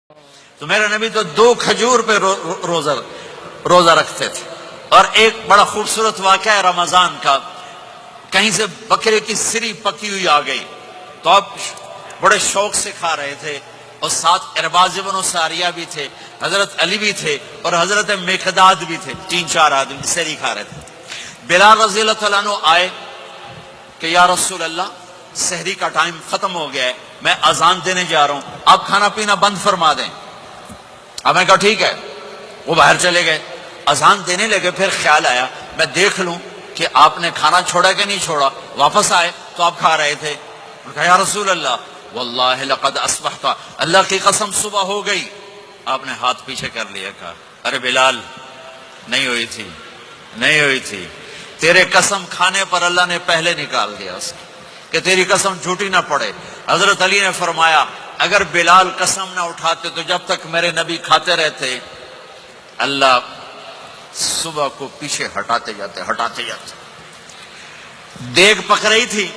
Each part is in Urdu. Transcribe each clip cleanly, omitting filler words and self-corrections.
تو میرے نبی تو 2 کھجور پہ روزہ رکھتے تھے. اور ایک بڑا خوبصورت واقعہ ہے رمضان کا. کہیں سے بکرے کی سری پکی ہوئی آ گئی تو آپ بڑے شوق سے کھا رہے تھے، اور ساتھ ارباز بن ساریہ بھی تھے، حضرت علی بھی تھے، اور حضرت مقداد بھی تھے. 3-4 آدمی سری کھا رہے تھے. بلال رضی اللہ تعالیٰ عنہ آئے کہ یا رسول اللہ، سحری کا ٹائم ختم ہو گیا ہے، میں اذان دینے جا رہا ہوں، آپ کھانا پینا بند فرما دیں. اب میں کہا ٹھیک ہے. وہ باہر چلے گئے، اذان دینے لگے. پھر خیال آیا میں دیکھ لوں کہ آپ نے کھانا چھوڑا کہ نہیں چھوڑا. واپس آئے تو آپ کھا رہے تھے. کہا یا رسول اللہ واللہ لقد اصبحت، اللہ کی قسم صبح ہو گئی. آپ نے ہاتھ پیچھے کر لیا. کہا ارے بلال، نہیں ہوئی تھی، نہیں ہوئی تھی. تیرے قسم کھانے پر اللہ نے پہلے نکال دیا اس کہ تیری قسم جھوٹی نہ پڑے. حضرت علی نے فرمایا اگر بلال قسم نہ اٹھاتے تو جب تک میرے نبی کھاتے رہتے اللہ صبح کو پیچھے ہٹاتے جاتے. دیگ پک رہی تھی.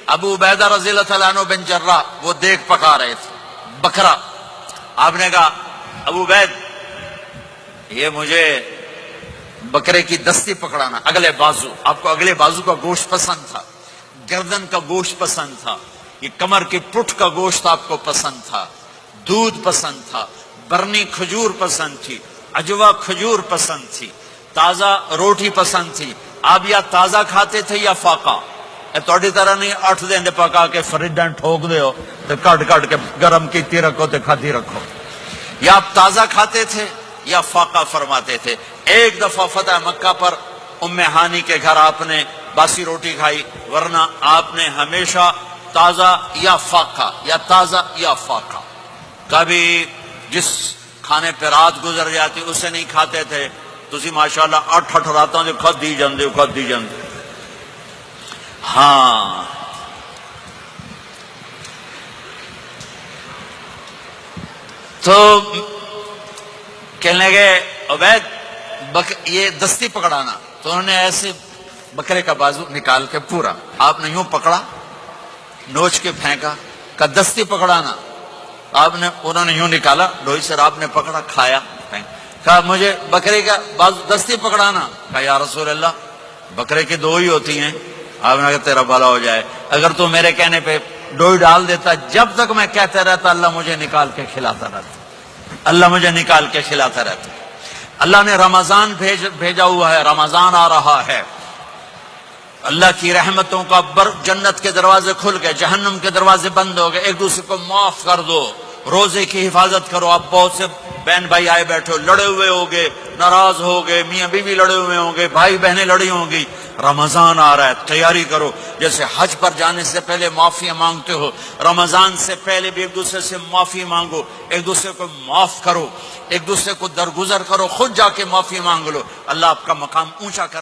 ابو عبیدہ رضی اللہ تعالیٰ عنہ بن جراح وہ دیگ پکا رہے تھے، بکرا. آپ نے کہا ابو عبید، یہ مجھے بکرے کی دستی پکڑانا، اگلے بازو. آپ کو اگلے بازو کا گوشت پسند تھا، گردن کا گوشت پسند تھا، یہ کمر کی پٹھ کا گوشت آپ کو پسند تھا، دودھ پسند تھا، برنی کھجور پسند تھی، عجوا کھجور پسند تھی، تازہ روٹی پسند تھی. آپ یا تازہ کھاتے تھے یا فاقہ. توڑی طرح نہیں 8 دن پکا کے فریڈن ٹھوک دے ہو تو کٹ کے گرم کیتی رکھو تو کھاتی رکھو. یا آپ تازہ کھاتے تھے یا فاقہ فرماتے تھے. ایک دفعہ فتح مکہ پر ام ہانی کے گھر آپ نے باسی روٹی کھائی، ورنہ آپ نے ہمیشہ تازہ یا فاقہ یا تازہ یا فاقہ. کبھی جس کھانے پہ رات گزر جاتی اسے نہیں کھاتے تھے. تسی ماشاءاللہ 8 راتوں جو کھد دی جاندے. ہاں تو کہنے لگے عبید یہ دستی پکڑانا. تو انہوں نے ایسے بکرے کا بازو نکال کے پورا آپ نے یوں پکڑا، نوچ کے پھینکا. کہ دستی پکڑانا. انہوں نے یوں نکالا ڈوئی سے، آپ نے پکڑا، کھایا. کہا مجھے بکرے کا بازو دستی پکڑانا. کہا یا رسول اللہ بکرے کی 2 ہی ہوتی ہیں. آپ نے کہا تیرا بھلا ہو جائے، اگر تو میرے کہنے پہ ڈوئی ڈال دیتا، جب تک میں کہتا رہتا اللہ مجھے نکال کے کھلاتا رہتا، اللہ مجھے نکال کے کھلاتا رہتا. اللہ نے رمضان بھیجا ہوا ہے، رمضان آ رہا ہے. اللہ کی رحمتوں کا جنت کے دروازے کھل گئے، جہنم کے دروازے بند ہو گئے. ایک دوسرے کو معاف کر دو، روزے کی حفاظت کرو. آپ بہت سے بہن بھائی آئے بیٹھے ہو، لڑے ہوئے ہوگے، ناراض ہوگے، میاں بیوی لڑے ہوئے ہوں گے، بھائی بہنیں لڑی ہوں گی. رمضان آ رہا ہے، تیاری کرو. جیسے حج پر جانے سے پہلے معافی مانگتے ہو، رمضان سے پہلے بھی ایک دوسرے سے معافی مانگو، ایک دوسرے کو معاف کرو، ایک دوسرے کو درگزر کرو، خود جا کے معافی مانگ لو. اللہ آپ کا مقام اونچا کر